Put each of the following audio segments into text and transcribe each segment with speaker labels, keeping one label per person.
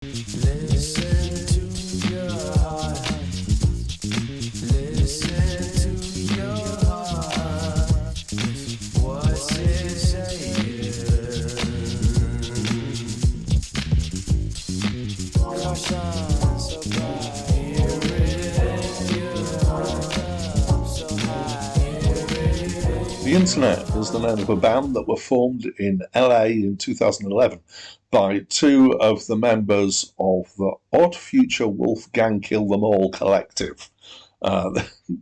Speaker 1: Listen to your heart. Listen to your heart. What's it saying? Caution so bright. Hear it in your heart. So high. Hear it.
Speaker 2: The Internet is the name of a band that were formed in LA in 2011 by two of the members of the Odd Future Wolfgang Kill Them All collective.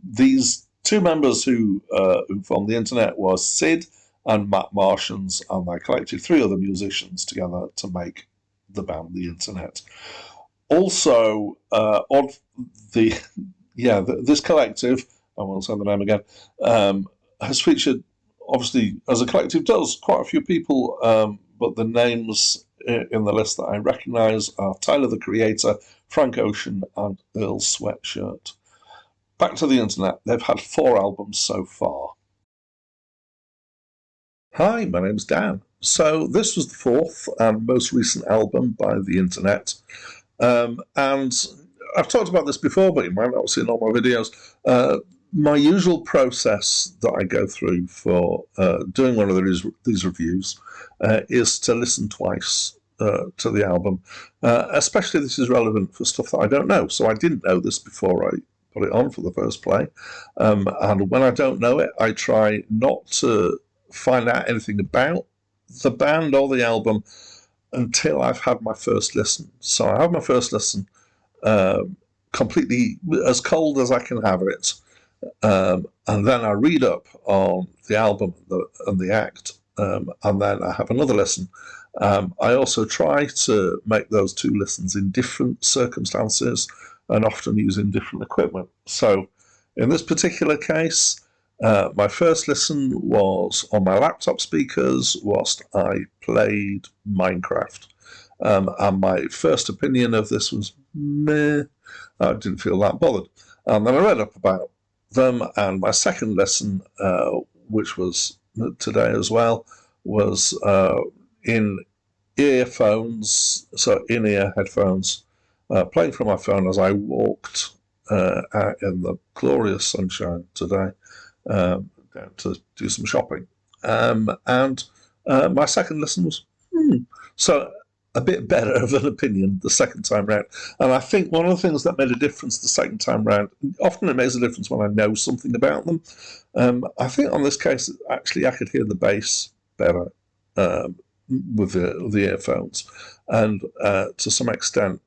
Speaker 2: These two members who formed the Internet were Sid and Matt Martians, and they collected three other musicians together to make the band The Internet. Also, this collective, I won't say the name again, has featured, obviously, as a collective does, quite a few people, but the names in the list that I recognise are Tyler the Creator, Frank Ocean, and Earl Sweatshirt. Back to the Internet, they've had 4 albums so far. Hi, my name's Dan. So this was the 4th and most recent album by the Internet. And I've talked about this before, but you might not have seen all my videos. My usual process that I go through for doing one of these reviews is to listen twice to the album. Especially this is relevant for stuff that I don't know. So I didn't know this before I put it on for the first play. And when I don't know it, I try not to find out anything about the band or the album until I've had my first listen. So I have my first listen completely as cold as I can have it. And then I read up on the album and the act, and then I have another listen. I also try to make those 2 listens in different circumstances and often using different equipment. So in this particular case, my first listen was on my laptop speakers whilst I played Minecraft. And my first opinion of this was meh. I didn't feel that bothered. And then I read up about them, and my second lesson, which was today as well, was in earphones, so in-ear headphones, playing from my phone as I walked out in the glorious sunshine today down to do some shopping. And my second lesson was, so a bit better of an opinion the second time round. And I think one of the things that made a difference the second time round, often it makes a difference when I know something about them. I think on this case, actually, I could hear the bass better with the earphones. And to some extent,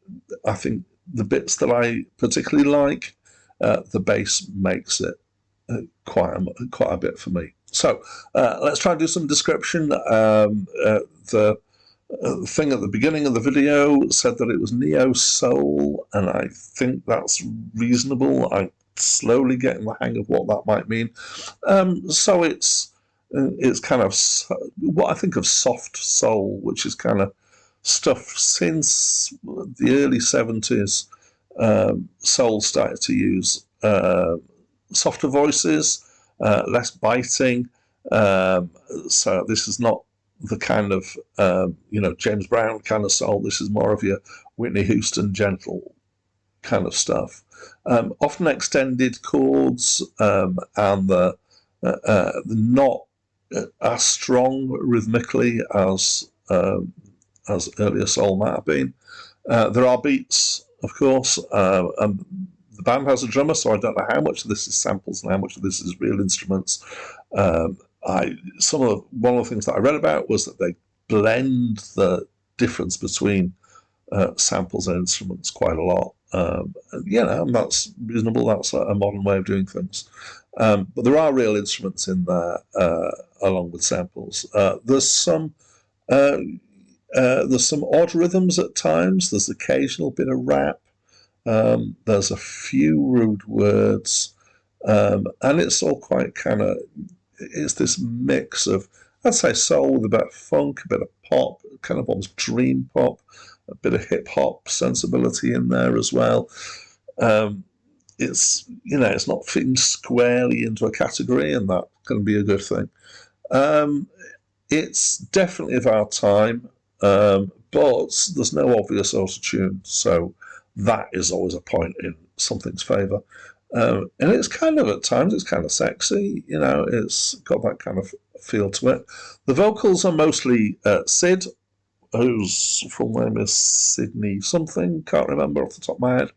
Speaker 2: I think the bits that I particularly like, the bass makes it quite a bit for me. So let's try and do some description. The thing at the beginning of the video said that it was neo soul, and I think that's reasonable. I'm slowly getting the hang of what that might mean. So it's kind of what I think of soft soul, which is kind of stuff since the early 70s. Soul started to use softer voices, less biting. So this is not the kind of James Brown kind of soul. This is more of your Whitney Houston gentle kind of stuff. Often extended chords, and the not as strong rhythmically as earlier soul might have been. There are beats, of course, and the band has a drummer, so I don't know how much of this is samples and how much of this is real instruments. One of the things that I read about was that they blend the difference between samples and instruments quite a lot. And that's reasonable. That's a modern way of doing things. But there are real instruments in there along with samples. There's some odd rhythms at times. There's occasional bit of rap. There's a few rude words, and it's all quite kind of. It's this mix of, I'd say, soul with a bit of funk, a bit of pop, kind of almost dream pop, a bit of hip hop sensibility in there as well. It's not fitting squarely into a category, and that can be a good thing. It's definitely of our time, but there's no obvious auto-tune, so that is always a point in something's favour. And it's kind of, at times, it's kind of sexy, you know, it's got that kind of feel to it. The vocals are mostly Sid, whose full name is Sydney something, can't remember off the top of my head,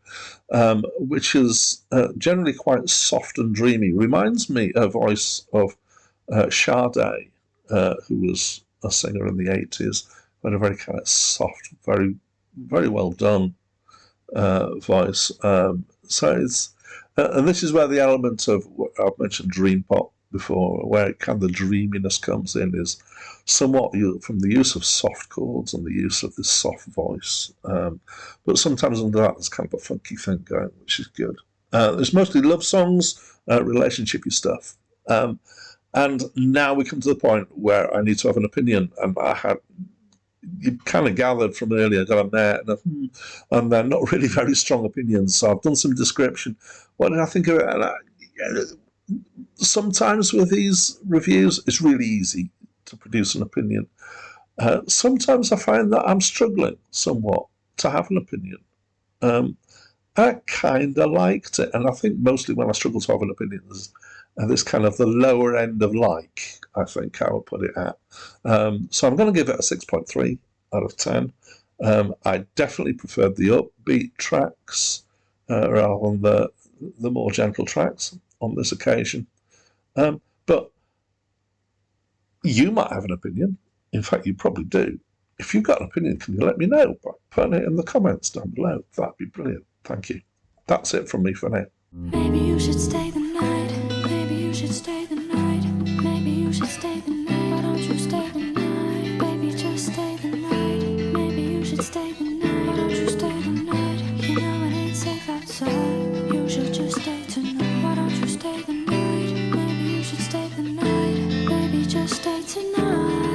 Speaker 2: which is generally quite soft and dreamy. Reminds me a voice of Sade, who was a singer in the 80s, but a very kind of soft, very, very well done voice. So it's, and this is where the element of what I've mentioned, dream pop before, where kind of the dreaminess comes in, is somewhat from the use of soft chords and the use of this soft voice. But sometimes under that, there's kind of a funky thing going, which is good. There's mostly love songs, relationshipy stuff. And now we come to the point where I need to have an opinion, and you kind of gathered from earlier that I'm there, and they're not really very strong opinions. So I've done some description. What did I think of it? Sometimes with these reviews, it's really easy to produce an opinion. Sometimes I find that I'm struggling somewhat to have an opinion. I kind of liked it, and I think mostly when I struggle to have an opinion, this kind of the lower end of like, I think I would put it at. So I'm going to give it a 6.3 out of 10. I definitely preferred the upbeat tracks rather than the more gentle tracks on this occasion. But you might have an opinion. In fact, you probably do. If you've got an opinion, can you let me know by putting it in the comments down below? That'd be brilliant. Thank you. That's it from me for now.
Speaker 3: Maybe you should stay the night. Maybe you should stay the night. Maybe you should stay the night. Why don't you stay the night? Baby, just stay the night. Maybe you should stay the night. Why don't you stay the night? You know it ain't safe outside. You should just stay tonight. Why don't you stay the night? Maybe you should stay the night. Baby, just stay tonight.